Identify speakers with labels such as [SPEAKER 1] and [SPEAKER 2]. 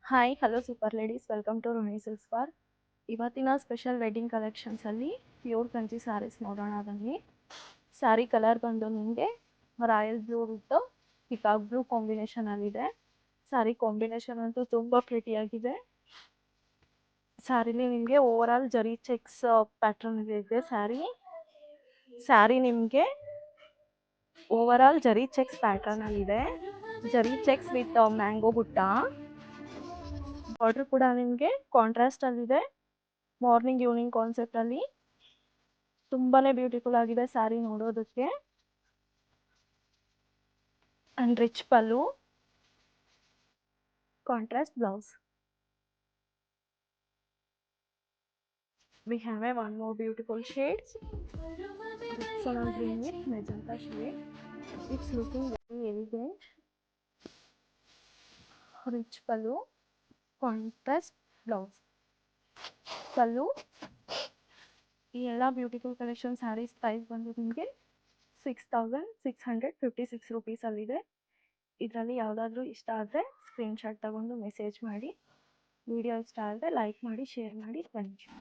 [SPEAKER 1] Hi hello super ladies welcome to Runi silks bar. ಇವತ್ತಿನ special wedding ಕಲೆಕ್ಷನ್ಸಲ್ಲಿ pure Kanchi saris ನೋಡೋಣ ಬನ್ನಿ. ಸ್ಯಾರಿ ಕಲರ್ ಬಂದು ನಿಮಗೆ royal blue with peacock blue ಕಾಂಬಿನೇಷನಲ್ಲಿದೆ. ಸ್ಯಾರಿ ಕಾಂಬಿನೇಷನ್ ಅಂತೂ ತುಂಬ ಪ್ರಿಟಿಯಾಗಿದೆ. ಸ್ಯಾರಿಲಿ ನಿಮಗೆ over all zari checks pattern ಇದೆ. ಸ್ಯಾರಿ ನಿಮಗೆ over all zari checks pattern ಅಲ್ಲಿದೆ. Zari checks with mango butta. Border ಕೂಡ ನಿಮಗೆ ಕಾಂಟ್ರಾಸ್ಟ್ ಅಲ್ಲಿದೆ. ಮಾರ್ನಿಂಗ್ ಈವ್ನಿಂಗ್ ಕಾನ್ಸೆಪ್ಟ್ ಅಲ್ಲಿ ತುಂಬಾನೇ ಬ್ಯೂಟಿಫುಲ್ ಆಗಿದೆ ಸ್ಯಾರಿ ನೋಡೋದಕ್ಕೆ. And rich pallu, contrast blouse. We have one more beautiful shades. It's on green with magenta shade. It's looking very elegant. Rich pallu, contrast blouse. Pallu. ಈ ಎಲ್ಲ beautiful collection saris price ಬಂದು ನಿಮಗೆ 6,656 ರುಪೀಸಲ್ಲಿದೆ. ಇದರಲ್ಲಿ ಯಾವುದಾದ್ರೂ ಇಷ್ಟ ಆದರೆ ಸ್ಕ್ರೀನ್ಶಾಟ್ ತಗೊಂಡು ಮೆಸೇಜ್ ಮಾಡಿ. ವಿಡಿಯೋ ಇಷ್ಟ ಆದರೆ ಲೈಕ್ ಮಾಡಿ, ಶೇರ್ ಮಾಡಿ, ಥ್ಯಾಂಕ್ ಯು.